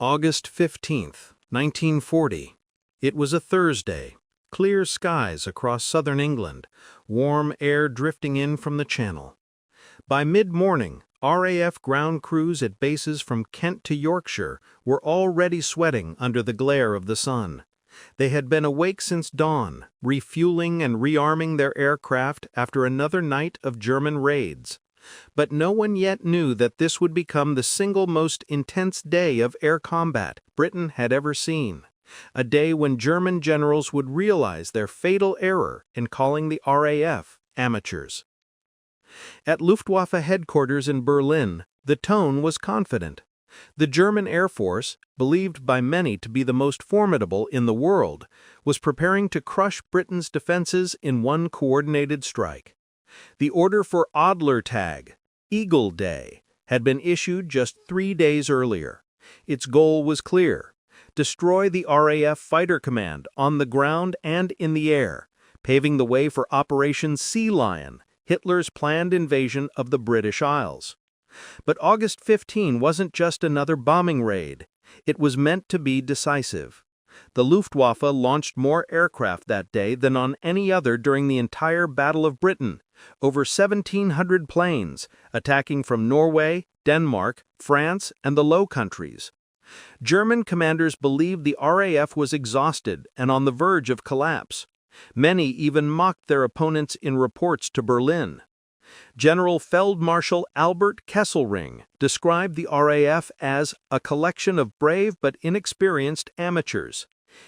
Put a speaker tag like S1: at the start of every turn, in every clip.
S1: August 15th, 1940. It was a Thursday. Clear skies across southern England, warm air drifting in from the Channel. By mid-morning, RAF ground crews at bases from Kent to Yorkshire were already sweating under the glare of the sun. They had been awake since dawn, refueling and rearming their aircraft after another night of German raids. But no one yet knew that this would become the single most intense day of air combat Britain had ever seen. A day when German generals would realize their fatal error in calling the RAF amateurs. At Luftwaffe headquarters in Berlin, the tone was confident. The German Air Force, believed by many to be the most formidable in the world, was preparing to crush Britain's defenses in one coordinated strike. The order for Adler Tag, Eagle Day, had been issued just 3 days earlier. Its goal was clear: destroy the RAF Fighter Command on the ground and in the air, paving the way for Operation Sea Lion, Hitler's planned invasion of the British Isles. But August 15 wasn't just another bombing raid. It was meant to be decisive. The Luftwaffe launched more aircraft that day than on any other during the entire Battle of Britain, over 1,700 planes, attacking from Norway, Denmark, France, and the Low Countries. German commanders believed the RAF was exhausted and on the verge of collapse. Many even mocked their opponents in reports to Berlin. General Feldmarschall Albert Kesselring described the RAF as a collection of brave but inexperienced amateurs.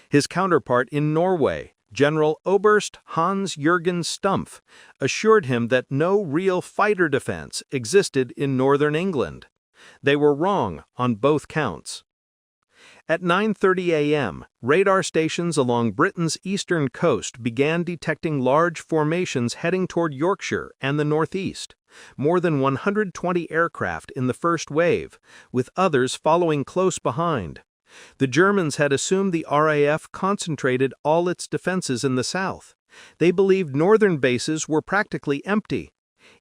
S1: His counterpart in Norway, General Oberst Hans-Jürgen Stumpf, assured him that no real fighter defense existed in northern England. They were wrong on both counts. At 9:30 a.m., radar stations along Britain's eastern coast began detecting large formations heading toward Yorkshire and the northeast. More than 120 aircraft in the first wave, with others following close behind. The Germans had assumed the RAF concentrated all its defenses in the south. They believed northern bases were practically empty.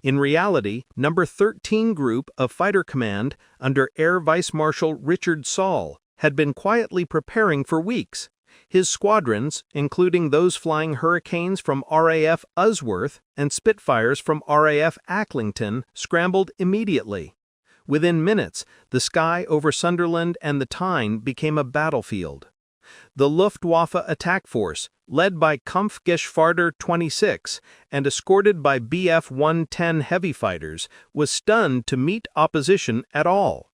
S1: In reality, No. 13 Group of Fighter Command under Air Vice Marshal Richard Saul had been quietly preparing for weeks. His squadrons, including those flying Hurricanes from RAF Usworth and Spitfires from RAF Acklington, scrambled immediately. Within minutes, the sky over Sunderland and the Tyne became a battlefield. The Luftwaffe attack force, led by Kampfgeschwader 26 and escorted by Bf 110 heavy fighters, was stunned to meet opposition at all.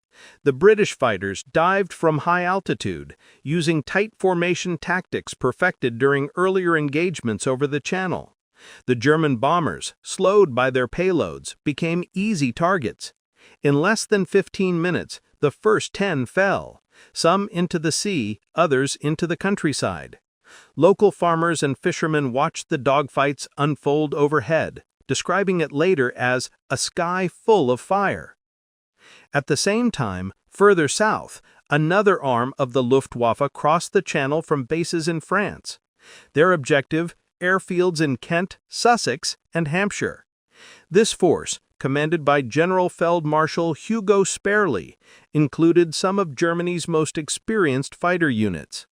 S1: The British fighters dived from high altitude, using tight formation tactics perfected during earlier engagements over the Channel. The German bombers, slowed by their payloads, became easy targets. In less than 15 minutes, the first 10 fell, some into the sea, others into the countryside. Local farmers and fishermen watched the dogfights unfold overhead, describing it later as a sky full of fire. At the same time, further south, another arm of the Luftwaffe crossed the Channel from bases in France. Their objective, airfields in Kent, Sussex, and Hampshire. This force, commanded by General Feldmarschall Hugo Sperli, included some of Germany's most experienced fighter units.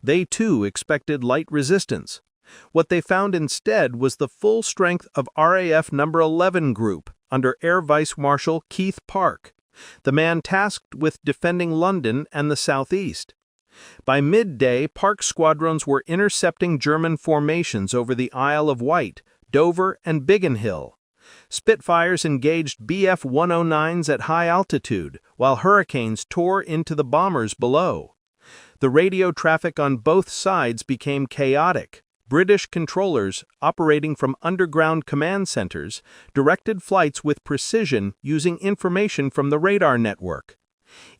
S1: They too expected light resistance. What they found instead was the full strength of RAF No. 11 Group under Air Vice Marshal Keith Park, the man tasked with defending London and the southeast. By midday, Park's squadrons were intercepting German formations over the Isle of Wight, Dover, and Biggin Hill. Spitfires engaged Bf 109s at high altitude, while Hurricanes tore into the bombers below. The radio traffic on both sides became chaotic. British controllers, operating from underground command centers, directed flights with precision using information from the radar network.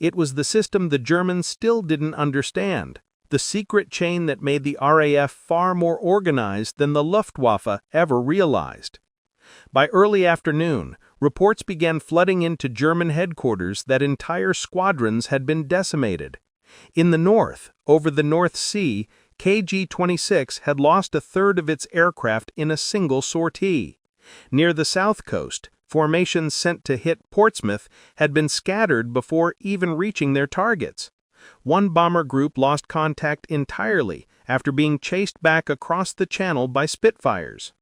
S1: It was the system the Germans still didn't understand, the secret chain that made the RAF far more organized than the Luftwaffe ever realized. By early afternoon, reports began flooding into German headquarters that entire squadrons had been decimated. In the north, over the North Sea, KG-26 had lost a third of its aircraft in a single sortie. Near the south coast, formations sent to hit Portsmouth had been scattered before even reaching their targets. One bomber group lost contact entirely after being chased back across the channel by Spitfires.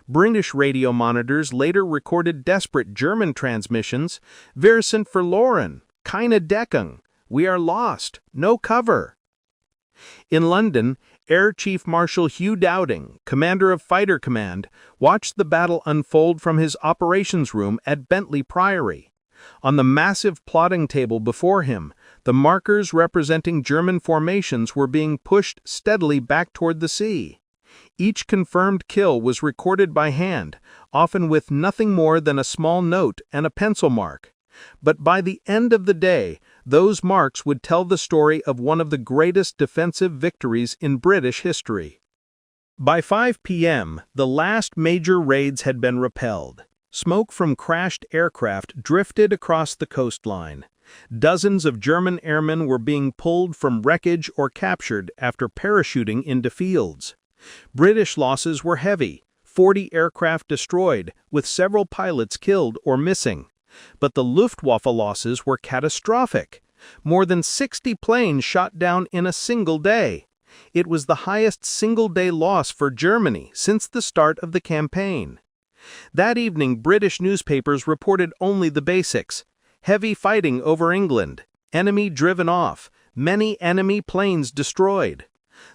S1: British radio monitors later recorded desperate German transmissions: "Wir sind verloren, keine Deckung, we are lost, no cover." In London, Air Chief Marshal Hugh Dowding, commander of Fighter Command, watched the battle unfold from his operations room at Bentley Priory. On the massive plotting table before him, the markers representing German formations were being pushed steadily back toward the sea. Each confirmed kill was recorded by hand, often with nothing more than a small note and a pencil mark. But by the end of the day, those marks would tell the story of one of the greatest defensive victories in British history. By 5 p.m., the last major raids had been repelled. Smoke from crashed aircraft drifted across the coastline. Dozens of German airmen were being pulled from wreckage or captured after parachuting into fields. British losses were heavy: 40 aircraft destroyed, with several pilots killed or missing. But the Luftwaffe losses were catastrophic. More than 60 planes shot down in a single day. It was the highest single-day loss for Germany since the start of the campaign. That evening, British newspapers reported only the basics: heavy fighting over England, enemy driven off, many enemy planes destroyed.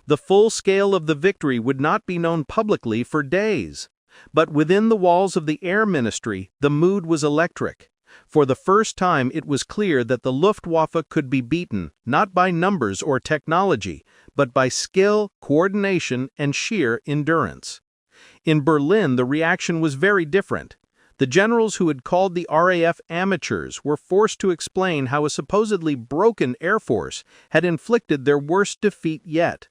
S1: The full scale of the victory would not be known publicly for days. But within the walls of the Air Ministry, the mood was electric. For the first time, it was clear that the Luftwaffe could be beaten, not by numbers or technology, but by skill, coordination, and sheer endurance. In Berlin, the reaction was very different. The generals who had called the RAF amateurs were forced to explain how a supposedly broken air force had inflicted their worst defeat yet.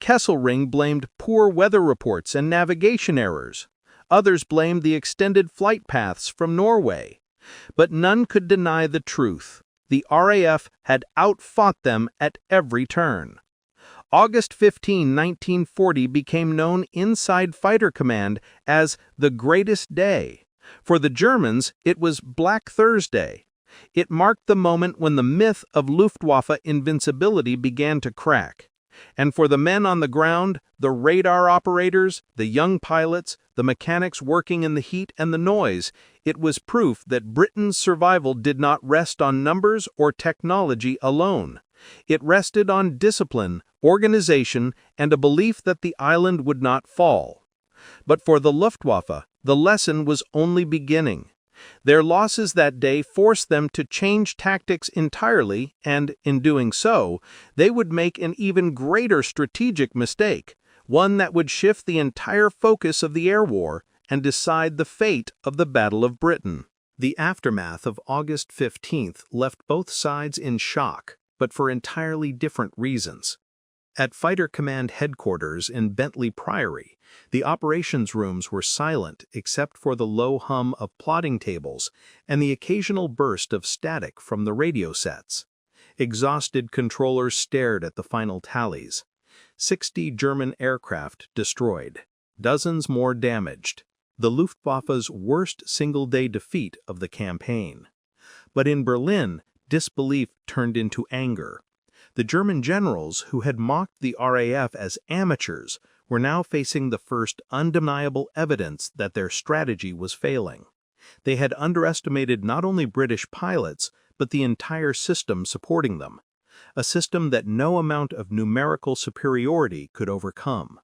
S1: Kesselring blamed poor weather reports and navigation errors. Others blamed the extended flight paths from Norway. But none could deny the truth: the RAF had outfought them at every turn. August 15, 1940 became known inside Fighter Command as the greatest day. For the Germans, it was Black Thursday. It marked the moment when the myth of Luftwaffe invincibility began to crack. And for the men on the ground, the radar operators, the young pilots, the mechanics working in the heat and the noise, it was proof that Britain's survival did not rest on numbers or technology alone. It rested on discipline, organization, and a belief that the island would not fall. But for the Luftwaffe, the lesson was only beginning. Their losses that day forced them to change tactics entirely, and, in doing so, they would make an even greater strategic mistake, one that would shift the entire focus of the air war and decide the fate of the Battle of Britain. The aftermath of August 15th left both sides in shock, but for entirely different reasons. At Fighter Command headquarters in Bentley Priory, the operations rooms were silent except for the low hum of plotting tables and the occasional burst of static from the radio sets. Exhausted controllers stared at the final tallies. 60 German aircraft destroyed, dozens more damaged. The Luftwaffe's worst single-day defeat of the campaign. But in Berlin, disbelief turned into anger. The German generals who had mocked the RAF as amateurs were now facing the first undeniable evidence that their strategy was failing. They had underestimated not only British pilots, but the entire system supporting them, a system that no amount of numerical superiority could overcome.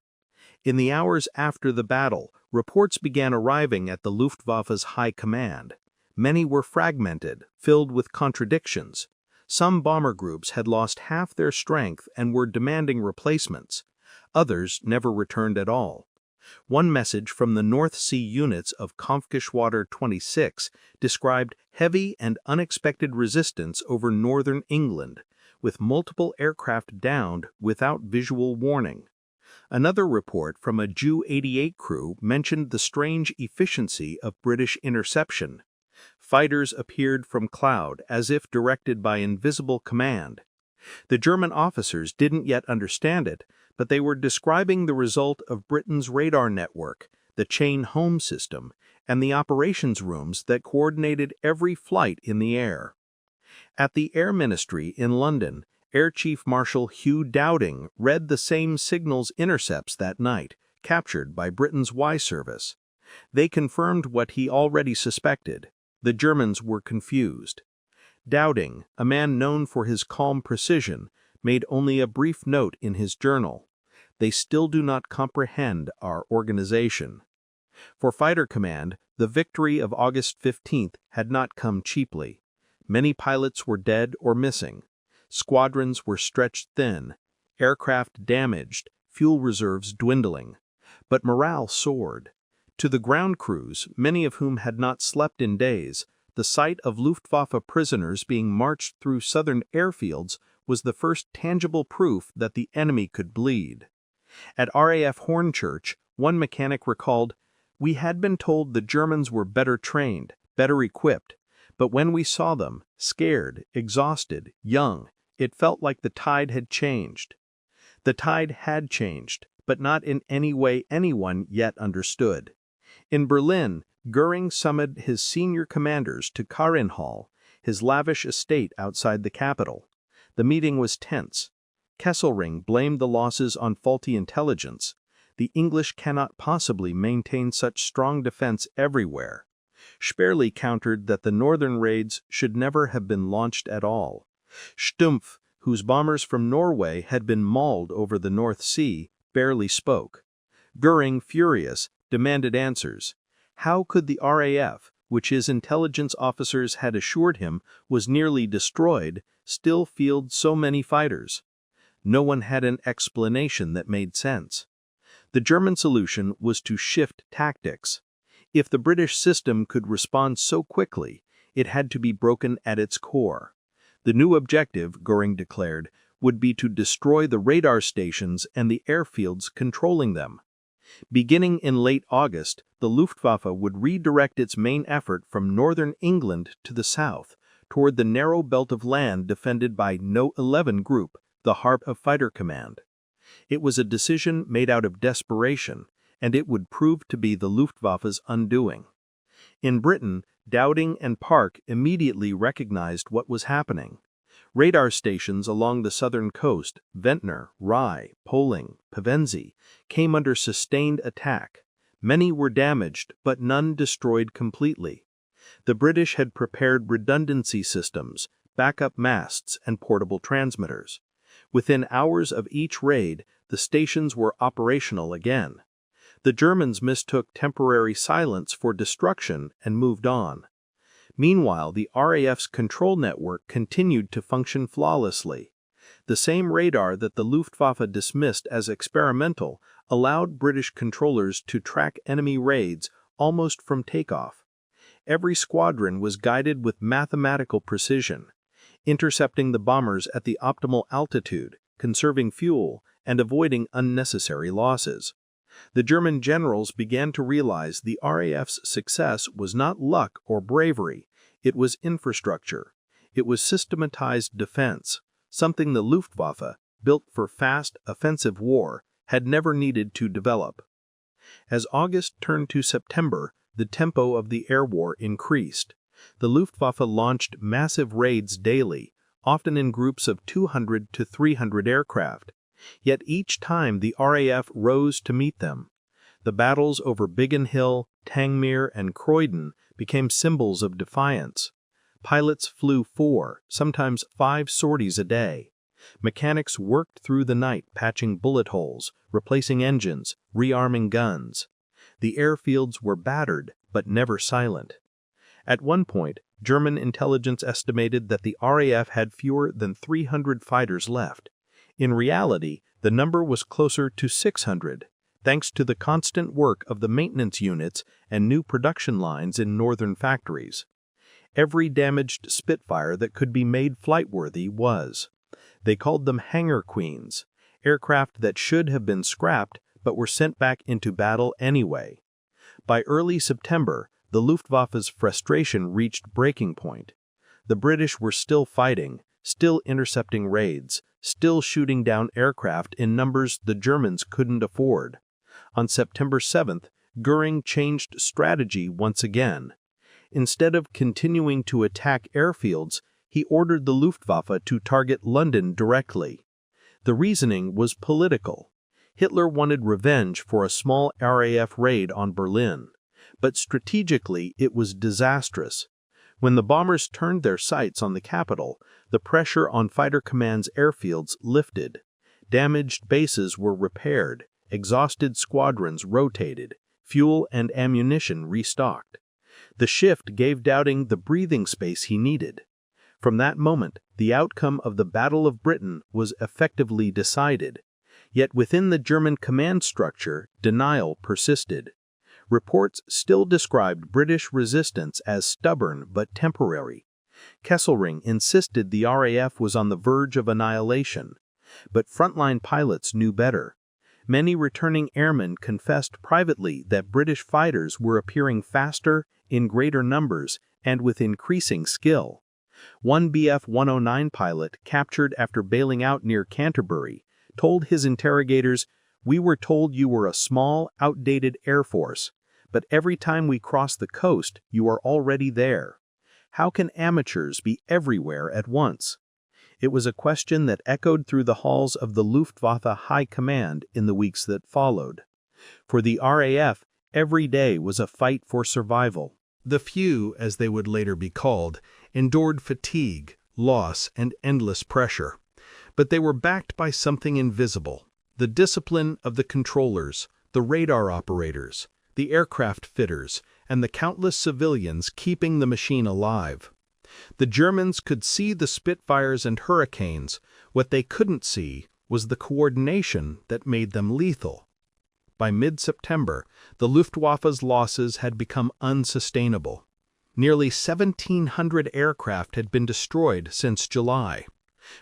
S1: In the hours after the battle, reports began arriving at the Luftwaffe's high command. Many were fragmented, filled with contradictions. Some bomber groups had lost half their strength and were demanding replacements. Others never returned at all. One message from the North Sea units of Kampfgeschwader 26 described heavy and unexpected resistance over northern England, with multiple aircraft downed without visual warning. Another report from a Ju-88 crew mentioned the strange efficiency of British interception. Fighters appeared from cloud as if directed by invisible command. The German officers didn't yet understand it, but they were describing the result of Britain's radar network, the chain home system, and the operations rooms that coordinated every flight in the air. At the Air Ministry in London, Air Chief Marshal Hugh Dowding read the same signals intercepts that night, captured by Britain's Y service. They confirmed what he already suspected. The Germans were confused. Dowding, a man known for his calm precision, made only a brief note in his journal. They still do not comprehend our organization. For Fighter Command, the victory of August 15th had not come cheaply. Many pilots were dead or missing. Squadrons were stretched thin, aircraft damaged, fuel reserves dwindling. But morale soared. To the ground crews, many of whom had not slept in days, the sight of Luftwaffe prisoners being marched through southern airfields was the first tangible proof that the enemy could bleed. At RAF Hornchurch, one mechanic recalled, "We had been told the Germans were better trained, better equipped, but when we saw them, scared, exhausted, young, it felt like the tide had changed." The tide had changed, but not in any way anyone yet understood. In Berlin, Göring summoned his senior commanders to Karinhall, his lavish estate outside the capital. The meeting was tense. Kesselring blamed the losses on faulty intelligence. The English cannot possibly maintain such strong defense everywhere. Sperling countered that the northern raids should never have been launched at all. Stumpf, whose bombers from Norway had been mauled over the North Sea, barely spoke. Göring, furious, demanded answers. How could the RAF, which his intelligence officers had assured him was nearly destroyed, still field so many fighters? No one had an explanation that made sense. The German solution was to shift tactics. If the British system could respond so quickly, it had to be broken at its core. The new objective, Göring declared, would be to destroy the radar stations and the airfields controlling them. Beginning in late August, the Luftwaffe would redirect its main effort from northern England to the south, toward the narrow belt of land defended by No. 11 Group, the heart of Fighter Command. It was a decision made out of desperation, and it would prove to be the Luftwaffe's undoing. In Britain, Dowding and Park immediately recognized what was happening. Radar stations along the southern coast, Ventnor, Rye, Poling, Pevensey, came under sustained attack. Many were damaged, but none destroyed completely. The British had prepared redundancy systems, backup masts, and portable transmitters. Within hours of each raid, the stations were operational again. The Germans mistook temporary silence for destruction and moved on. Meanwhile, the RAF's control network continued to function flawlessly. The same radar that the Luftwaffe dismissed as experimental allowed British controllers to track enemy raids almost from takeoff. Every squadron was guided with mathematical precision, intercepting the bombers at the optimal altitude, conserving fuel, and avoiding unnecessary losses. The German generals began to realize the RAF's success was not luck or bravery, it was infrastructure. It was systematized defense, something the Luftwaffe, built for fast, offensive war, had never needed to develop. As August turned to September, the tempo of the air war increased. The Luftwaffe launched massive raids daily, often in groups of 200 to 300 aircraft. Yet each time the RAF rose to meet them. The battles over Biggin Hill, Tangmere, and Croydon became symbols of defiance. Pilots flew 4, sometimes 5 sorties a day. Mechanics worked through the night patching bullet holes, replacing engines, rearming guns. The airfields were battered, but never silent. At one point, German intelligence estimated that the RAF had fewer than 300 fighters left. In reality, the number was closer to 600, thanks to the constant work of the maintenance units and new production lines in northern factories. Every damaged Spitfire that could be made flightworthy was. They called them hangar queens, aircraft that should have been scrapped but were sent back into battle anyway. By early September, the Luftwaffe's frustration reached breaking point. The British were still fighting, still intercepting raids, still shooting down aircraft in numbers the Germans couldn't afford. On September 7th, Göring changed strategy once again. Instead of continuing to attack airfields, he ordered the Luftwaffe to target London directly. The reasoning was political. Hitler wanted revenge for a small RAF raid on Berlin, but strategically it was disastrous. When the bombers turned their sights on the capital, the pressure on fighter command's airfields lifted. Damaged bases were repaired, exhausted squadrons rotated, fuel and ammunition restocked. The shift gave Dowding the breathing space he needed. From that moment, the outcome of the Battle of Britain was effectively decided. Yet within the German command structure, denial persisted. Reports still described British resistance as stubborn but temporary. Kesselring insisted the RAF was on the verge of annihilation. But frontline pilots knew better. Many returning airmen confessed privately that British fighters were appearing faster, in greater numbers, and with increasing skill. One Bf 109 pilot, captured after bailing out near Canterbury, told his interrogators, "We were told you were a small, outdated air force, but every time we cross the coast, you are already there. How can amateurs be everywhere at once?" It was a question that echoed through the halls of the Luftwaffe High Command in the weeks that followed. For the RAF, every day was a fight for survival. The few, as they would later be called, endured fatigue, loss, and endless pressure. But they were backed by something invisible: the discipline of the controllers, the radar operators, the aircraft fitters, and the countless civilians keeping the machine alive. The Germans could see the Spitfires and Hurricanes. What they couldn't see was the coordination that made them lethal. By mid-September, the Luftwaffe's losses had become unsustainable. Nearly 1,700 aircraft had been destroyed since July.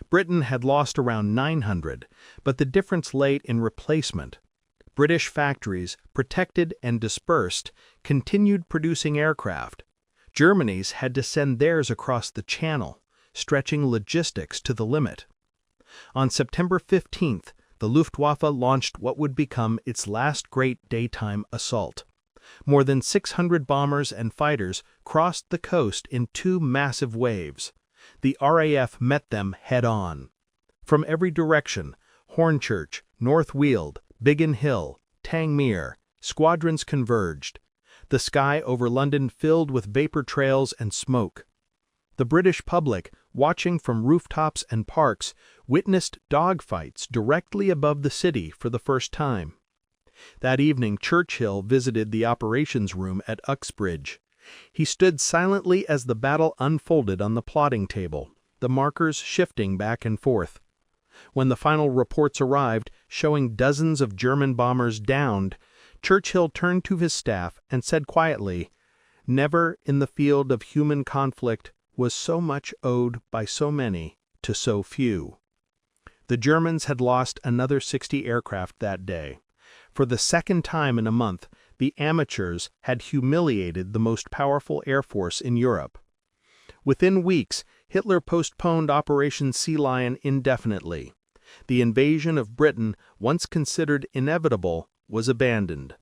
S1: Britain had lost around 900, but the difference lay in replacement. British factories, protected and dispersed, continued producing aircraft. Germany's had to send theirs across the Channel, stretching logistics to the limit. On September 15th, the Luftwaffe launched what would become its last great daytime assault. More than 600 bombers and fighters crossed the coast in two massive waves. The RAF met them head-on. From every direction, Hornchurch, North Weald, Biggin Hill, Tangmere, squadrons converged. The sky over London filled with vapor trails and smoke. The British public, watching from rooftops and parks, witnessed dogfights directly above the city for the first time. That evening, Churchill visited the operations room at Uxbridge. He stood silently as the battle unfolded on the plotting table, the markers shifting back and forth. When the final reports arrived, showing dozens of German bombers downed, Churchill turned to his staff and said quietly, "Never in the field of human conflict was so much owed by so many to so few." The Germans had lost another 60 aircraft that day. For the second time in a month, the amateurs had humiliated the most powerful air force in Europe. Within weeks, Hitler postponed Operation Sea Lion indefinitely. The invasion of Britain, once considered inevitable, was abandoned.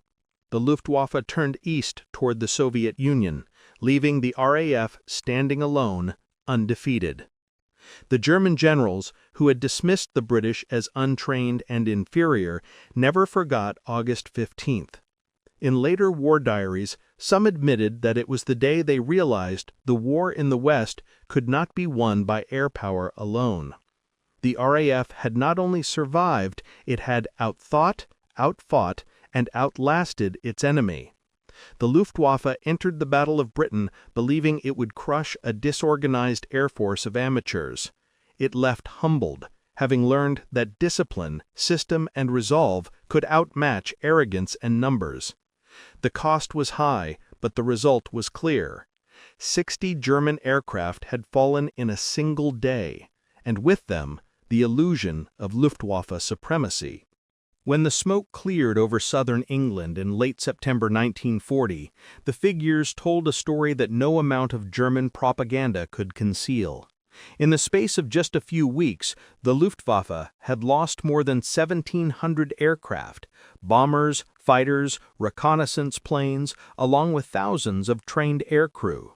S1: The Luftwaffe turned east toward the Soviet Union, leaving the RAF standing alone, undefeated. The German generals, who had dismissed the British as untrained and inferior, never forgot August 15th. In later war diaries, some admitted that it was the day they realized the war in the West could not be won by air power alone. The RAF had not only survived, it had outthought, outfought, and outlasted its enemy. The Luftwaffe entered the Battle of Britain believing it would crush a disorganized air force of amateurs. It left humbled, having learned that discipline, system, and resolve could outmatch arrogance and numbers. The cost was high, but the result was clear. 60 German aircraft had fallen in a single day, and with them, the illusion of Luftwaffe supremacy. When the smoke cleared over southern England in late September 1940, the figures told a story that no amount of German propaganda could conceal. In the space of just a few weeks, the Luftwaffe had lost more than 1,700 aircraft, bombers, fighters, reconnaissance planes, along with thousands of trained aircrew.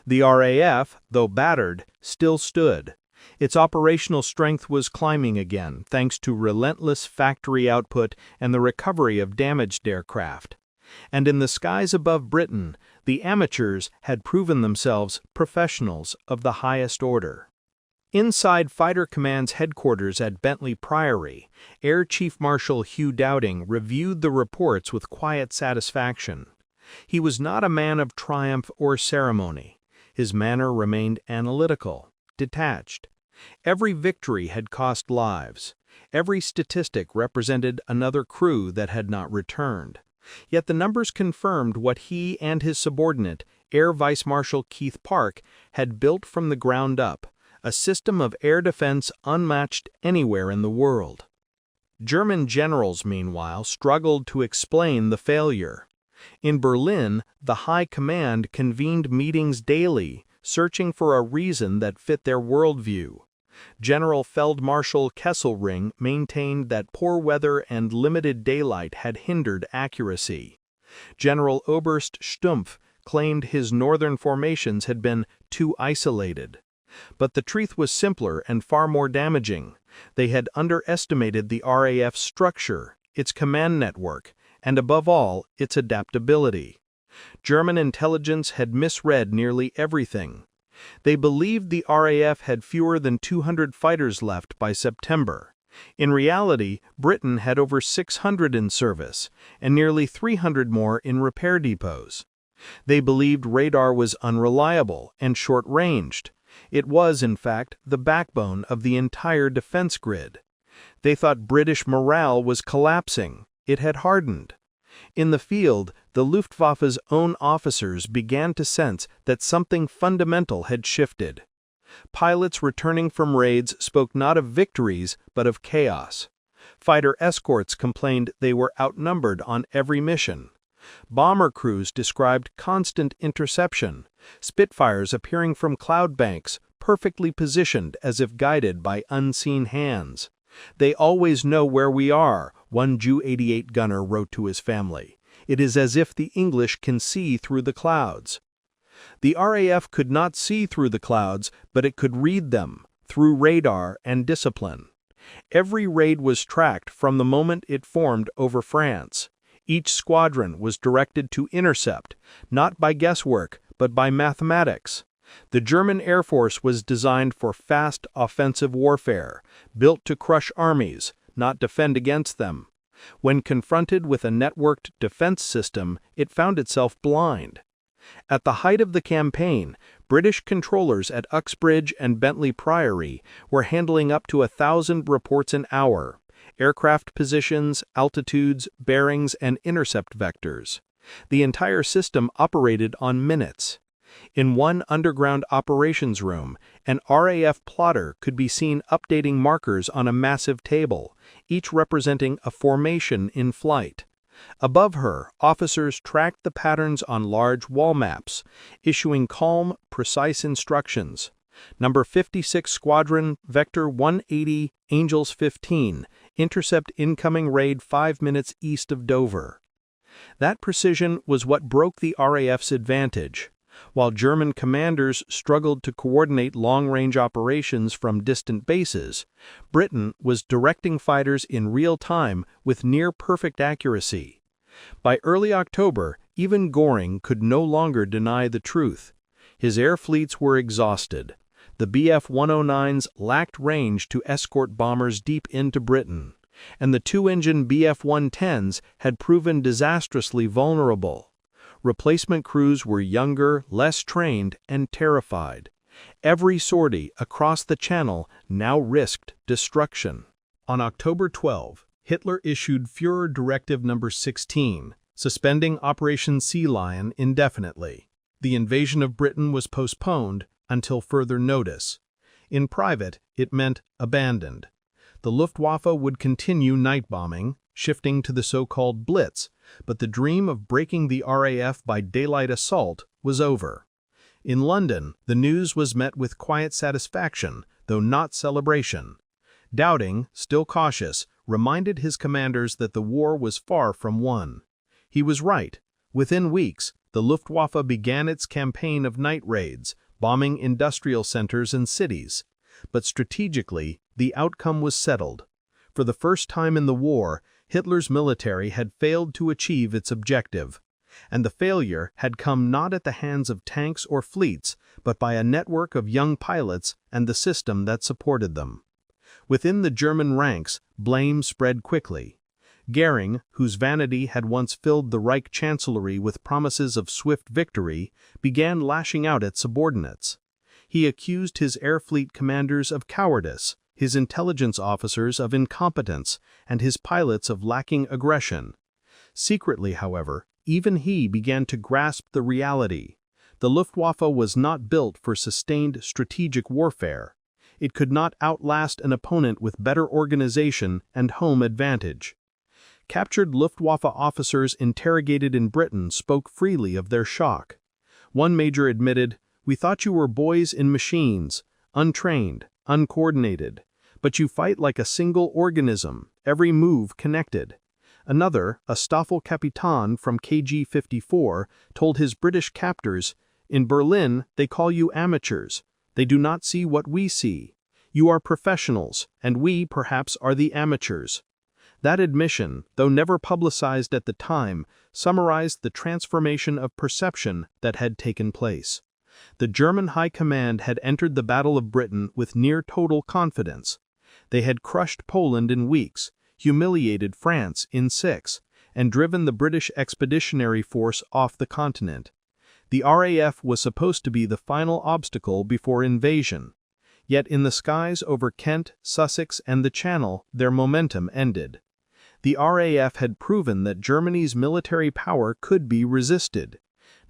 S1: The RAF, though battered, still stood. Its operational strength was climbing again, thanks to relentless factory output and the recovery of damaged aircraft. And in the skies above Britain, the amateurs had proven themselves professionals of the highest order. Inside Fighter Command's headquarters at Bentley Priory, Air Chief Marshal Hugh Dowding reviewed the reports with quiet satisfaction. He was not a man of triumph or ceremony. His manner remained analytical, detached. Every victory had cost lives. Every statistic represented another crew that had not returned. Yet the numbers confirmed what he and his subordinate, Air Vice Marshal Keith Park, had built from the ground up, a system of air defense unmatched anywhere in the world. German generals, meanwhile, struggled to explain the failure. In Berlin, the High Command convened meetings daily, searching for a reason that fit their worldview. General Feldmarschall Kesselring maintained that poor weather and limited daylight had hindered accuracy. General Oberst Stumpf claimed his northern formations had been too isolated. But the truth was simpler and far more damaging. They had underestimated the RAF's structure, its command network, and above all, its adaptability. German intelligence had misread nearly everything. They believed the RAF had fewer than 200 fighters left by September. In reality, Britain had over 600 in service, and nearly 300 more in repair depots. They believed radar was unreliable and short-ranged. It was, in fact, the backbone of the entire defense grid. They thought British morale was collapsing. It had hardened. In the field, the Luftwaffe's own officers began to sense that something fundamental had shifted. Pilots returning from raids spoke not of victories, but of chaos. Fighter escorts complained they were outnumbered on every mission. Bomber crews described constant interception, Spitfires appearing from cloud banks, perfectly positioned as if guided by unseen hands. "They always know where we are," one Ju-88 gunner wrote to his family. "It is as if the English can see through the clouds." The RAF could not see through the clouds, but it could read them, through radar and discipline. Every raid was tracked from the moment it formed over France. Each squadron was directed to intercept, not by guesswork, but by mathematics. The German Air Force was designed for fast offensive warfare, built to crush armies, not defend against them. When confronted with a networked defense system, it found itself blind. At the height of the campaign, British controllers at Uxbridge and Bentley Priory were handling up to 1,000 reports an hour, aircraft positions, altitudes, bearings, and intercept vectors. The entire system operated on minutes. In one underground operations room, an RAF plotter could be seen updating markers on a massive table, each representing a formation in flight. Above her, officers tracked the patterns on large wall maps, issuing calm, precise instructions. Number 56 Squadron, Vector 180, Angels 15, intercept incoming raid 5 minutes east of Dover. That precision was what broke the RAF's advantage. While German commanders struggled to coordinate long-range operations from distant bases, Britain was directing fighters in real time with near-perfect accuracy. By early October, even Göring could no longer deny the truth. His air fleets were exhausted. The Bf-109s lacked range to escort bombers deep into Britain, and the two-engine Bf-110s had proven disastrously vulnerable. Replacement crews were younger, less trained, and terrified. Every sortie across the Channel now risked destruction. On October 12, Hitler issued Führer Directive No. 16, suspending Operation Sea Lion indefinitely. The invasion of Britain was postponed until further notice. In private, it meant abandoned. The Luftwaffe would continue night bombing, shifting to the so-called Blitz, but the dream of breaking the RAF by daylight assault was over. In London, the news was met with quiet satisfaction, though not celebration. Dowding, still cautious, reminded his commanders that the war was far from won. He was right. Within weeks, the Luftwaffe began its campaign of night raids, bombing industrial centers and cities. But strategically, the outcome was settled. For the first time in the war, Hitler's military had failed to achieve its objective. And the failure had come not at the hands of tanks or fleets, but by a network of young pilots and the system that supported them. Within the German ranks, blame spread quickly. Goering, whose vanity had once filled the Reich Chancellery with promises of swift victory, began lashing out at subordinates. He accused his air fleet commanders of cowardice, his intelligence officers of incompetence, and his pilots of lacking aggression. Secretly, however, even he began to grasp the reality. The Luftwaffe was not built for sustained strategic warfare. It could not outlast an opponent with better organization and home advantage. Captured Luftwaffe officers interrogated in Britain spoke freely of their shock. One major admitted, "We thought you were boys in machines, untrained, uncoordinated, but you fight like a single organism, every move connected." Another, a Staffelkapitän from KG 54, told his British captors, "In Berlin, they call you amateurs. They do not see what we see. You are professionals, and we, perhaps, are the amateurs." That admission, though never publicized at the time, summarized the transformation of perception that had taken place. The German High Command had entered the Battle of Britain with near total confidence. They had crushed Poland in weeks, humiliated France in 6, and driven the British Expeditionary Force off the continent. The RAF was supposed to be the final obstacle before invasion. Yet in the skies over Kent, Sussex, and the Channel, their momentum ended. The RAF had proven that Germany's military power could be resisted,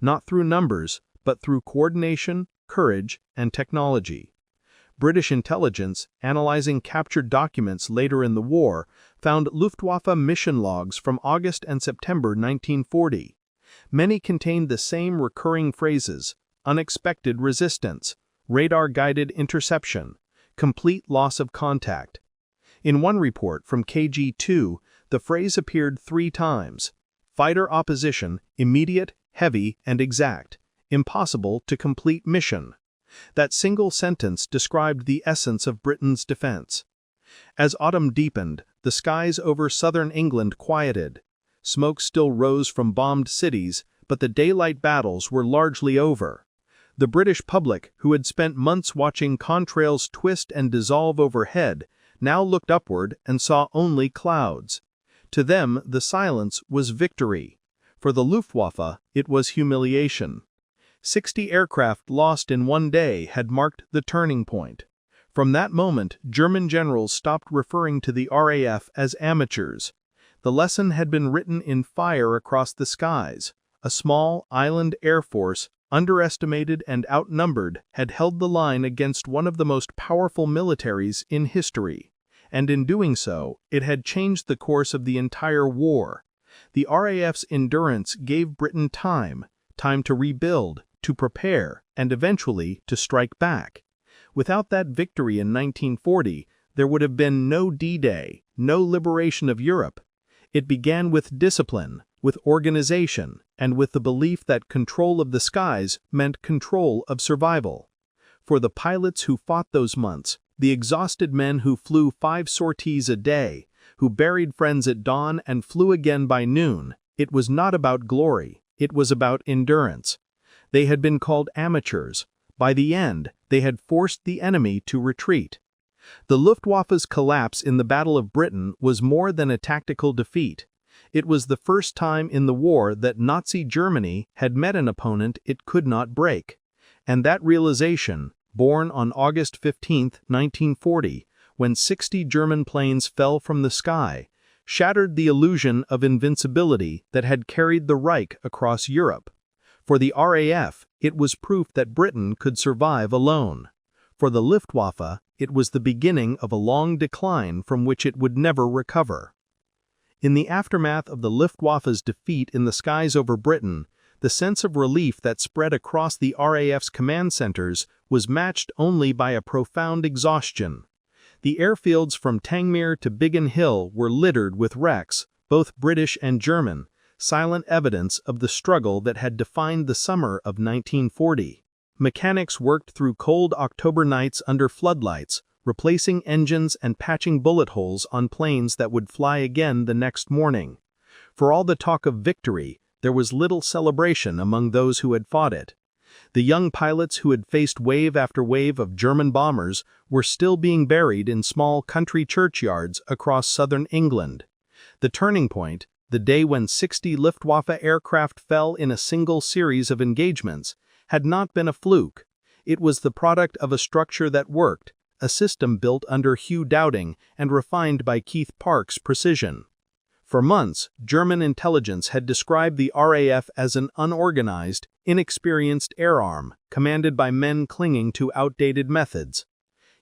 S1: not through numbers, but through coordination, courage, and technology. British intelligence, analyzing captured documents later in the war, found Luftwaffe mission logs from August and September 1940. Many contained the same recurring phrases: unexpected resistance, radar-guided interception, complete loss of contact. In one report from KG-2, the phrase appeared 3 times: fighter opposition, immediate, heavy, and exact, impossible to complete mission. That single sentence described the essence of Britain's defense. As autumn deepened, the skies over southern England quieted. Smoke still rose from bombed cities, but the daylight battles were largely over. The British public, who had spent months watching contrails twist and dissolve overhead, now looked upward and saw only clouds. To them, the silence was victory. For the Luftwaffe, it was humiliation. 60 aircraft lost in one day had marked the turning point. From that moment, German generals stopped referring to the RAF as amateurs. The lesson had been written in fire across the skies. A small island air force, underestimated and outnumbered, had held the line against one of the most powerful militaries in history. And in doing so, it had changed the course of the entire war. The RAF's endurance gave Britain time to rebuild, to prepare, and eventually to strike back. Without that victory in 1940, there would have been no D-Day, no liberation of Europe. It began with discipline, with organization, and with the belief that control of the skies meant control of survival. For the pilots who fought those months, the exhausted men who flew 5 sorties a day, who buried friends at dawn and flew again by noon, it was not about glory, it was about endurance. They had been called amateurs. By the end, they had forced the enemy to retreat. The Luftwaffe's collapse in the Battle of Britain was more than a tactical defeat. It was the first time in the war that Nazi Germany had met an opponent it could not break. And that realization, born on August 15, 1940, when 60 German planes fell from the sky, shattered the illusion of invincibility that had carried the Reich across Europe. For the RAF, it was proof that Britain could survive alone. For the Luftwaffe, it was the beginning of a long decline from which it would never recover. In the aftermath of the Luftwaffe's defeat in the skies over Britain, the sense of relief that spread across the RAF's command centers was matched only by a profound exhaustion. The airfields from Tangmere to Biggin Hill were littered with wrecks, both British and German, silent evidence of the struggle that had defined the summer of 1940. Mechanics worked through cold October nights under floodlights, replacing engines and patching bullet holes on planes that would fly again the next morning. For all the talk of victory, there was little celebration among those who had fought it. The young pilots who had faced wave after wave of German bombers were still being buried in small country churchyards across southern England. The turning point, the day when 60 Luftwaffe aircraft fell in a single series of engagements, had not been a fluke. It was the product of a structure that worked, a system built under Hugh Dowding and refined by Keith Park's precision. For months, German intelligence had described the RAF as an unorganized, inexperienced air arm, commanded by men clinging to outdated methods.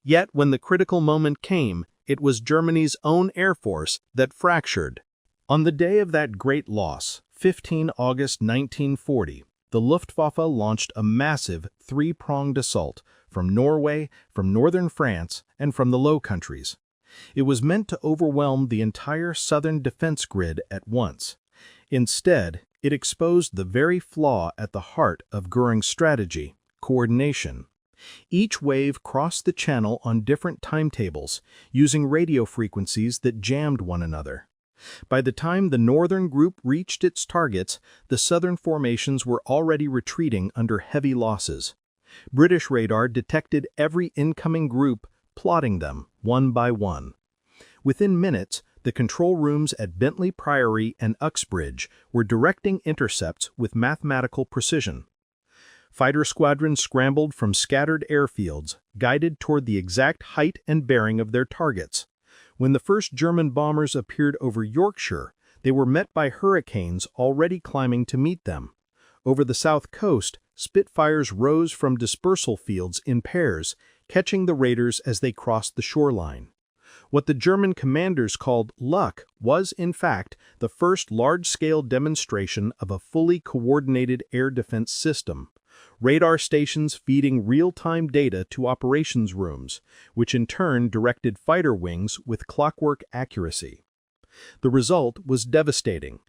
S1: Yet when the critical moment came, it was Germany's own air force that fractured. On the day of that great loss, 15 August 1940, the Luftwaffe launched a massive three-pronged assault from Norway, from northern France, and from the Low Countries. It was meant to overwhelm the entire southern defense grid at once. Instead, it exposed the very flaw at the heart of Göring's strategy: coordination. Each wave crossed the channel on different timetables, using radio frequencies that jammed one another. By the time the northern group reached its targets, the southern formations were already retreating under heavy losses. British radar detected every incoming group, plotting them one by one. Within minutes, the control rooms at Bentley Priory and Uxbridge were directing intercepts with mathematical precision. Fighter squadrons scrambled from scattered airfields, guided toward the exact height and bearing of their targets. When the first German bombers appeared over Yorkshire, they were met by Hurricanes already climbing to meet them. Over the south coast, Spitfires rose from dispersal fields in pairs, catching the raiders as they crossed the shoreline. What the German commanders called luck was, in fact, the first large-scale demonstration of a fully coordinated air defense system. Radar stations feeding real-time data to operations rooms, which in turn directed fighter wings with clockwork accuracy. The result was devastating.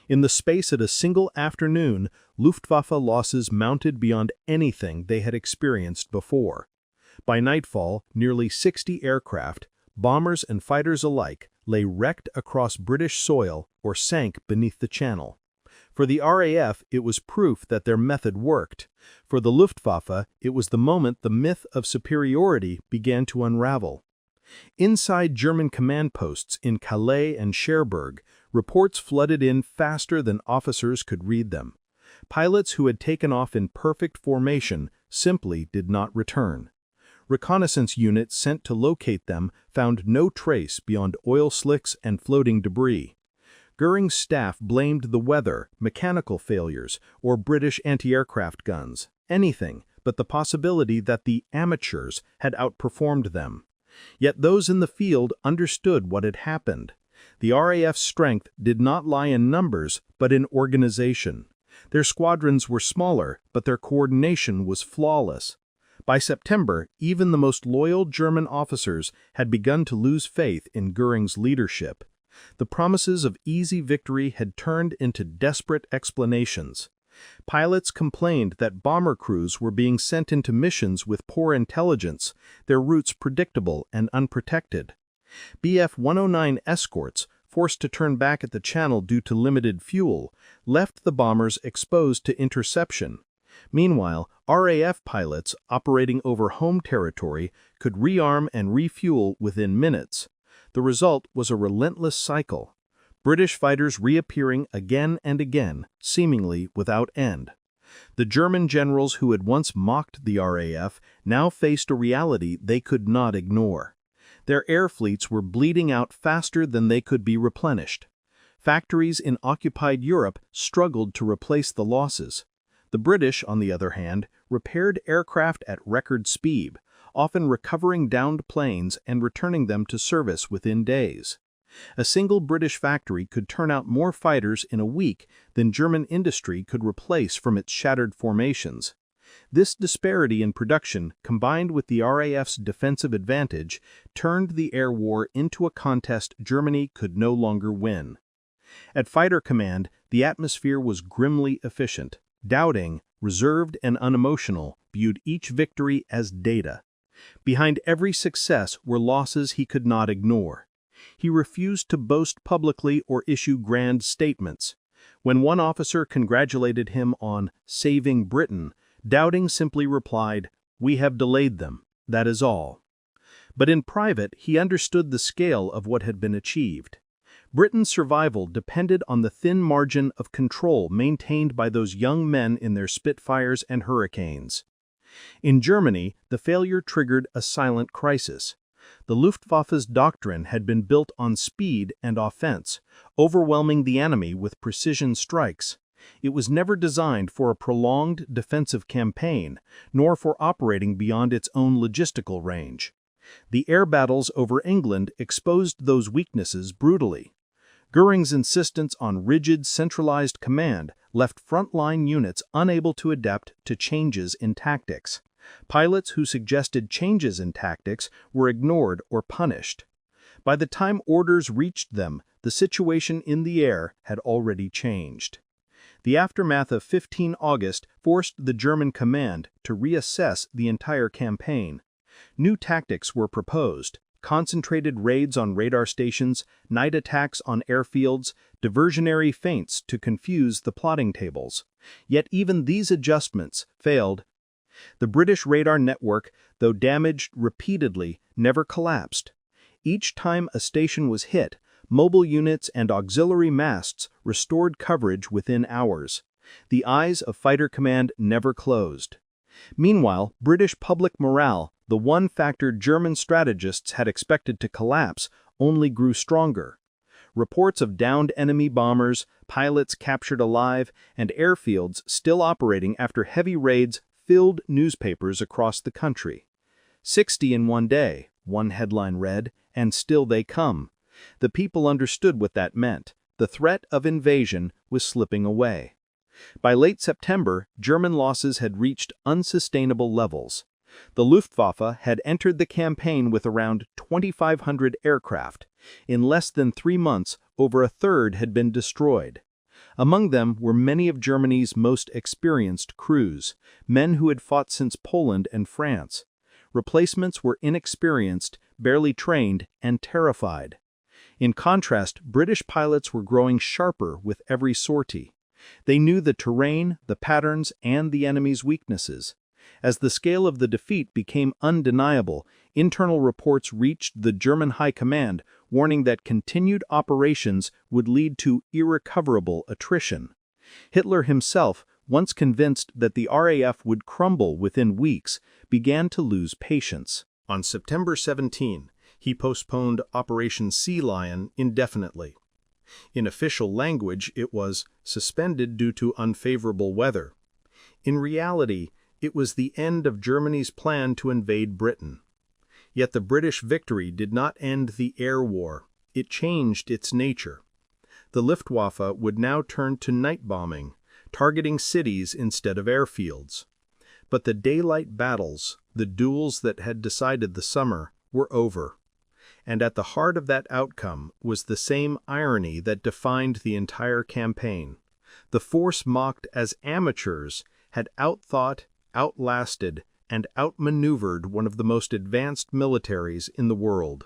S1: In the space of a single afternoon, Luftwaffe losses mounted beyond anything they had experienced before. By nightfall, nearly 60 aircraft, bombers and fighters alike, lay wrecked across British soil or sank beneath the channel. For the RAF, it was proof that their method worked. For the Luftwaffe, it was the moment the myth of superiority began to unravel. Inside German command posts in Calais and Cherbourg, reports flooded in faster than officers could read them. Pilots who had taken off in perfect formation simply did not return. Reconnaissance units sent to locate them found no trace beyond oil slicks and floating debris. Göring's staff blamed the weather, mechanical failures, or British anti-aircraft guns, anything but the possibility that the amateurs had outperformed them. Yet those in the field understood what had happened. The RAF's strength did not lie in numbers, but in organization. Their squadrons were smaller, but their coordination was flawless. By September, even the most loyal German officers had begun to lose faith in Göring's leadership. The promises of easy victory had turned into desperate explanations. Pilots complained that bomber crews were being sent into missions with poor intelligence, their routes predictable and unprotected. Bf 109 escorts, forced to turn back at the channel due to limited fuel, left the bombers exposed to interception. Meanwhile, RAF pilots operating over home territory could rearm and refuel within minutes. The result was a relentless cycle. British fighters reappearing again and again, seemingly without end. The German generals who had once mocked the RAF now faced a reality they could not ignore. Their air fleets were bleeding out faster than they could be replenished. Factories in occupied Europe struggled to replace the losses. The British, on the other hand, repaired aircraft at record speed, often recovering downed planes and returning them to service within days. A single British factory could turn out more fighters in a week than German industry could replace from its shattered formations. This disparity in production, combined with the RAF's defensive advantage, turned the air war into a contest Germany could no longer win. At fighter command, the atmosphere was grimly efficient. Dowding, reserved and unemotional, viewed each victory as data. Behind every success were losses he could not ignore. He refused to boast publicly or issue grand statements. When one officer congratulated him on saving Britain, Dowding simply replied, "We have delayed them, that is all." But in private, he understood the scale of what had been achieved. Britain's survival depended on the thin margin of control maintained by those young men in their Spitfires and Hurricanes. In Germany, the failure triggered a silent crisis. The Luftwaffe's doctrine had been built on speed and offense, overwhelming the enemy with precision strikes. It was never designed for a prolonged defensive campaign, nor for operating beyond its own logistical range. The air battles over England exposed those weaknesses brutally. Göring's insistence on rigid, centralized command left frontline units unable to adapt to changes in tactics. Pilots who suggested changes in tactics were ignored or punished. By the time orders reached them, the situation in the air had already changed. The aftermath of 15 August forced the German command to reassess the entire campaign. New tactics were proposed: concentrated raids on radar stations, night attacks on airfields, diversionary feints to confuse the plotting tables. Yet even these adjustments failed. The British radar network, though damaged repeatedly, never collapsed. Each time a station was hit, mobile units and auxiliary masts restored coverage within hours. The eyes of fighter command never closed. Meanwhile, British public morale, the one factor German strategists had expected to collapse, only grew stronger. Reports of downed enemy bombers, pilots captured alive, and airfields still operating after heavy raids filled newspapers across the country. 60 in one day, one headline read, and still they come. The people understood what that meant. The threat of invasion was slipping away. By late September, German losses had reached unsustainable levels. The Luftwaffe had entered the campaign with around 2,500 aircraft. In less than 3 months, over a third had been destroyed. Among them were many of Germany's most experienced crews, men who had fought since Poland and France. Replacements were inexperienced, barely trained, and terrified. In contrast, British pilots were growing sharper with every sortie. They knew the terrain, the patterns, and the enemy's weaknesses. As the scale of the defeat became undeniable, internal reports reached the German High Command warning that continued operations would lead to irrecoverable attrition. Hitler himself, once convinced that the RAF would crumble within weeks, began to lose patience. On September 17, he postponed Operation Sea Lion indefinitely. In official language, it was suspended due to unfavorable weather. In reality, it was the end of Germany's plan to invade Britain. Yet the British victory did not end the air war. It changed its nature. The Luftwaffe would now turn to night bombing, targeting cities instead of airfields. But the daylight battles, the duels that had decided the summer, were over. And at the heart of that outcome was the same irony that defined the entire campaign. The force mocked as amateurs had outthought, outlasted, and outmaneuvered one of the most advanced militaries in the world.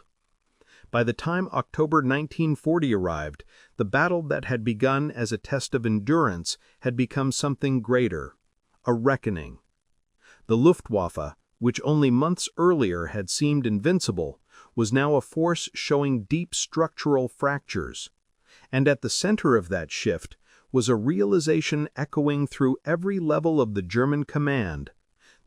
S1: By the time October 1940 arrived, the battle that had begun as a test of endurance had become something greater, a reckoning. The Luftwaffe, which only months earlier had seemed invincible, was now a force showing deep structural fractures. And at the center of that shift was a realization echoing through every level of the German command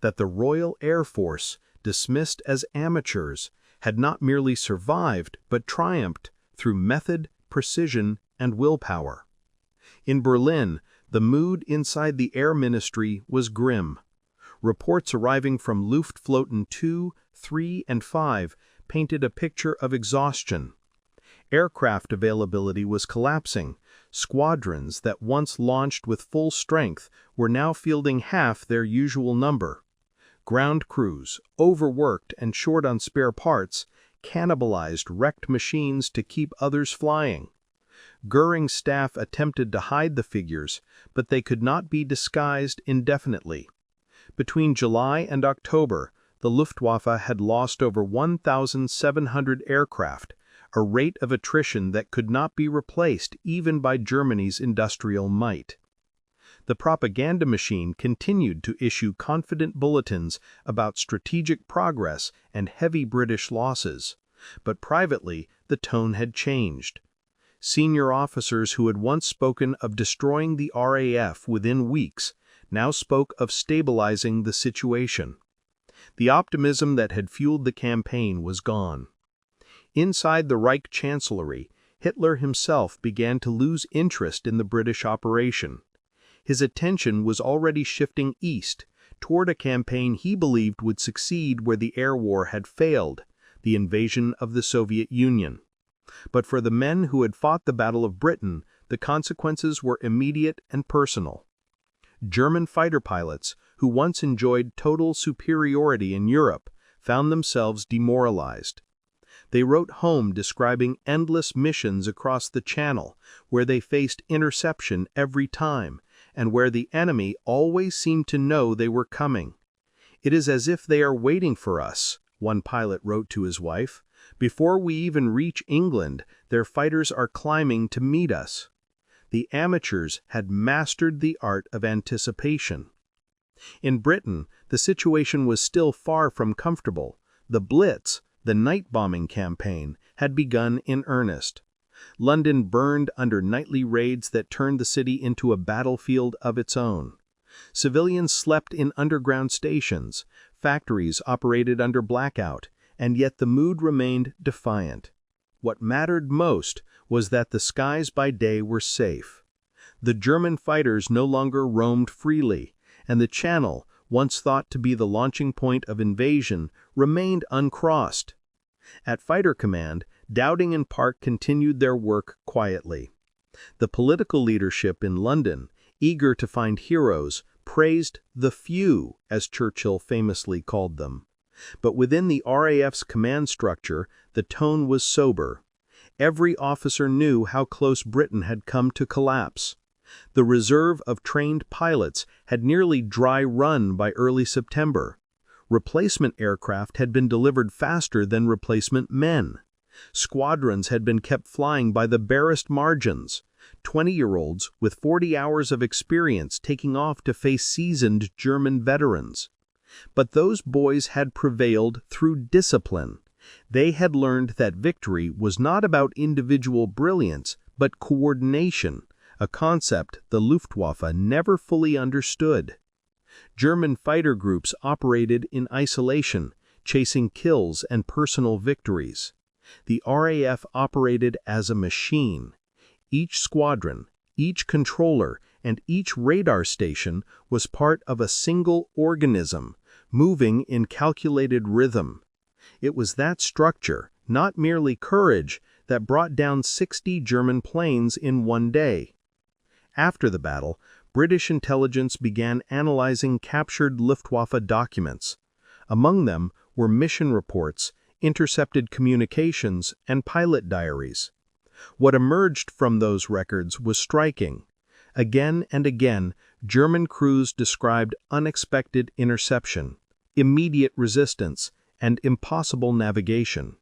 S1: that the Royal Air Force, dismissed as amateurs, had not merely survived but triumphed through method, precision, and willpower. In Berlin, the mood inside the Air Ministry was grim. Reports arriving from Luftflotten 2, 3, and 5 painted a picture of exhaustion. Aircraft availability was collapsing. Squadrons that once launched with full strength were now fielding half their usual number. Ground crews, overworked and short on spare parts, cannibalized wrecked machines to keep others flying. Goering's staff attempted to hide the figures, but they could not be disguised indefinitely. Between July and October, the Luftwaffe had lost over 1,700 aircraft, a rate of attrition that could not be replaced even by Germany's industrial might. The propaganda machine continued to issue confident bulletins about strategic progress and heavy British losses, but privately the tone had changed. Senior officers who had once spoken of destroying the RAF within weeks now spoke of stabilizing the situation. The optimism that had fueled the campaign was gone. Inside the Reich Chancellery, Hitler himself began to lose interest in the British operation. His attention was already shifting east, toward a campaign he believed would succeed where the air war had failed, the invasion of the Soviet Union. But for the men who had fought the Battle of Britain, the consequences were immediate and personal. German fighter pilots, who once enjoyed total superiority in Europe, found themselves demoralized. They wrote home describing endless missions across the Channel, where they faced interception every time, and where the enemy always seemed to know they were coming. "It is as if they are waiting for us," one pilot wrote to his wife. "Before we even reach England, their fighters are climbing to meet us." The amateurs had mastered the art of anticipation. In Britain, the situation was still far from comfortable. The Blitz, the night bombing campaign, had begun in earnest. London burned under nightly raids that turned the city into a battlefield of its own. Civilians slept in underground stations, factories operated under blackout, and yet the mood remained defiant. What mattered most was that the skies by day were safe. The German fighters no longer roamed freely, and the Channel, once thought to be the launching point of invasion, remained uncrossed. At Fighter Command, Dowding and Park continued their work quietly. The political leadership in London, eager to find heroes, praised the few, as Churchill famously called them. But within the RAF's command structure, the tone was sober. Every officer knew how close Britain had come to collapse. The reserve of trained pilots had nearly dry run by early September. Replacement aircraft had been delivered faster than replacement men. Squadrons had been kept flying by the barest margins. 20-year-olds with 40 hours of experience taking off to face seasoned German veterans. But those boys had prevailed through discipline. They had learned that victory was not about individual brilliance, but coordination, a concept the Luftwaffe never fully understood. German fighter groups operated in isolation, chasing kills and personal victories. The RAF operated as a machine. Each squadron, each controller, and each radar station was part of a single organism, moving in calculated rhythm. It was that structure, not merely courage, that brought down 60 German planes in one day. After the battle, British intelligence began analyzing captured Luftwaffe documents. Among them were mission reports, intercepted communications, and pilot diaries. What emerged from those records was striking. Again and again, German crews described unexpected interception, immediate resistance, and impossible navigation.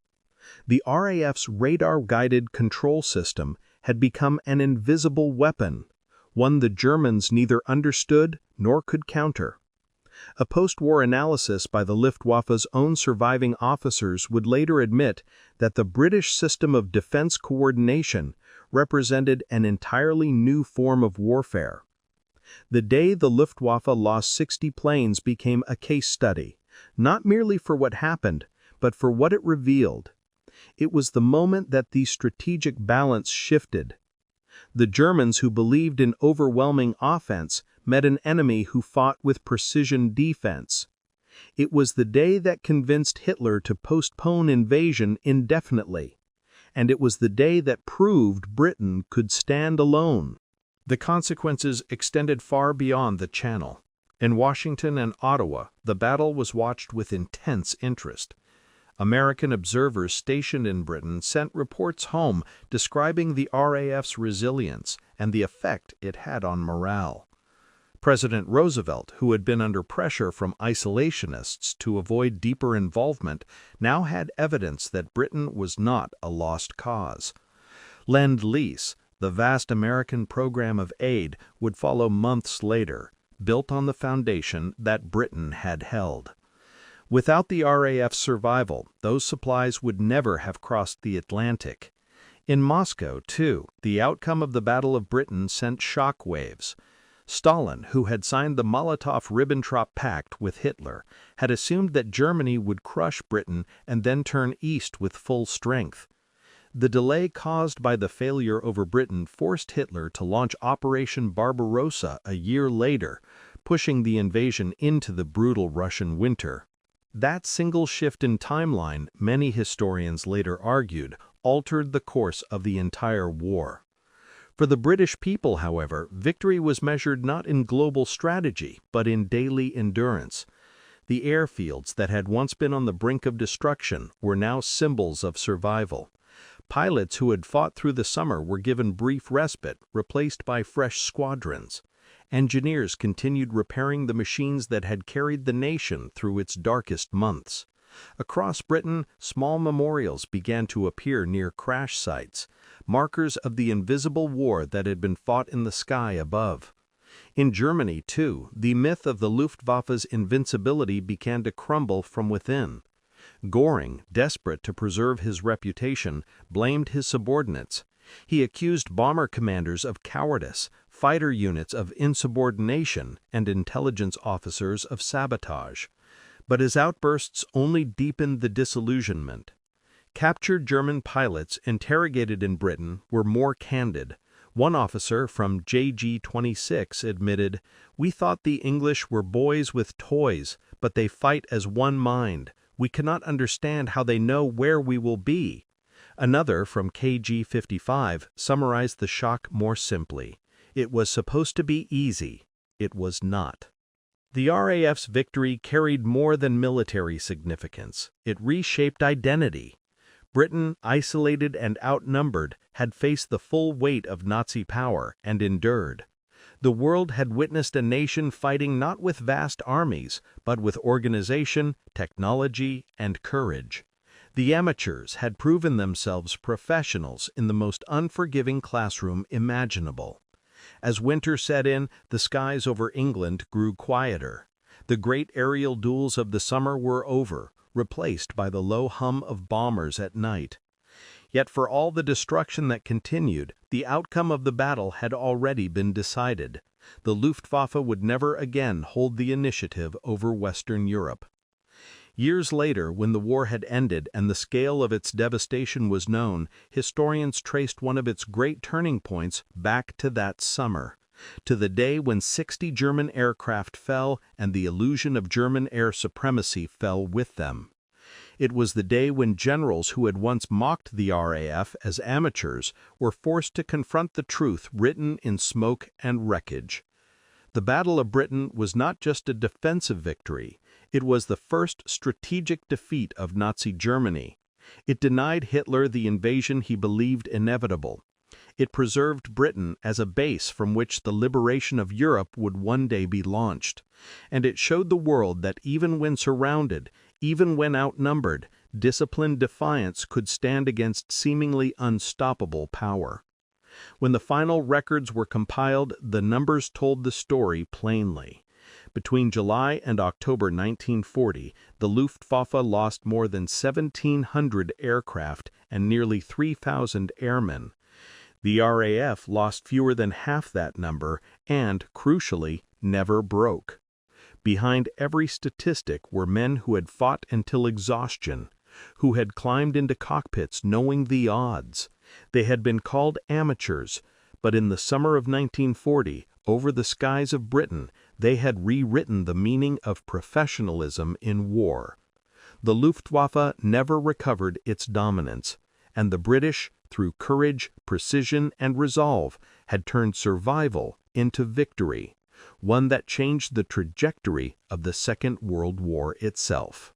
S1: The RAF's radar-guided control system had become an invisible weapon, one the Germans neither understood nor could counter. A post-war analysis by the Luftwaffe's own surviving officers would later admit that the British system of defense coordination represented an entirely new form of warfare. The day the Luftwaffe lost 60 planes became a case study, not merely for what happened, but for what it revealed. It was the moment that the strategic balance shifted. The Germans who believed in overwhelming offense met an enemy who fought with precision defense. It was the day that convinced Hitler to postpone invasion indefinitely, and it was the day that proved Britain could stand alone. The consequences extended far beyond the Channel. In Washington and Ottawa, the battle was watched with intense interest. American observers stationed in Britain sent reports home describing the RAF's resilience and the effect it had on morale. President Roosevelt, who had been under pressure from isolationists to avoid deeper involvement, now had evidence that Britain was not a lost cause. Lend-Lease, the vast American program of aid, would follow months later, built on the foundation that Britain had held. Without the RAF's survival, those supplies would never have crossed the Atlantic. In Moscow, too, the outcome of the Battle of Britain sent shock waves. Stalin, who had signed the Molotov-Ribbentrop Pact with Hitler, had assumed that Germany would crush Britain and then turn east with full strength. The delay caused by the failure over Britain forced Hitler to launch Operation Barbarossa a year later, pushing the invasion into the brutal Russian winter. That single shift in timeline, many historians later argued, altered the course of the entire war. For the British people, however, victory was measured not in global strategy, but in daily endurance. The airfields that had once been on the brink of destruction were now symbols of survival. Pilots who had fought through the summer were given brief respite, replaced by fresh squadrons. Engineers continued repairing the machines that had carried the nation through its darkest months. Across Britain, small memorials began to appear near crash sites, markers of the invisible war that had been fought in the sky above. In Germany, too, the myth of the Luftwaffe's invincibility began to crumble from within. Göring, desperate to preserve his reputation, blamed his subordinates. He accused bomber commanders of cowardice, fighter units of insubordination, and intelligence officers of sabotage. But his outbursts only deepened the disillusionment. Captured German pilots interrogated in Britain were more candid. One officer from JG-26 admitted, "We thought the English were boys with toys, but they fight as one mind. We cannot understand how they know where we will be." Another, from KG-55, summarized the shock more simply. It was supposed to be easy. It was not. The RAF's victory carried more than military significance. It reshaped identity. Britain, isolated and outnumbered, had faced the full weight of Nazi power and endured. The world had witnessed a nation fighting not with vast armies, but with organization, technology, and courage. The amateurs had proven themselves professionals in the most unforgiving classroom imaginable. As winter set in, the skies over England grew quieter. The great aerial duels of the summer were over, replaced by the low hum of bombers at night. Yet for all the destruction that continued, the outcome of the battle had already been decided. The Luftwaffe would never again hold the initiative over Western Europe. Years later, when the war had ended and the scale of its devastation was known, historians traced one of its great turning points back to that summer, to the day when 60 German aircraft fell and the illusion of German air supremacy fell with them. It was the day when generals who had once mocked the RAF as amateurs were forced to confront the truth written in smoke and wreckage. The Battle of Britain was not just a defensive victory. It was the first strategic defeat of Nazi Germany. It denied Hitler the invasion he believed inevitable. It preserved Britain as a base from which the liberation of Europe would one day be launched. And it showed the world that even when surrounded, even when outnumbered, disciplined defiance could stand against seemingly unstoppable power. When the final records were compiled, the numbers told the story plainly. Between July and October 1940, the Luftwaffe lost more than 1,700 aircraft and nearly 3,000 airmen. The RAF lost fewer than half that number and, crucially, never broke. Behind every statistic were men who had fought until exhaustion, who had climbed into cockpits knowing the odds. They had been called amateurs, but in the summer of 1940, over the skies of Britain, they had rewritten the meaning of professionalism in war. The Luftwaffe never recovered its dominance, and the British, through courage, precision, and resolve, had turned survival into victory, one that changed the trajectory of the Second World War itself.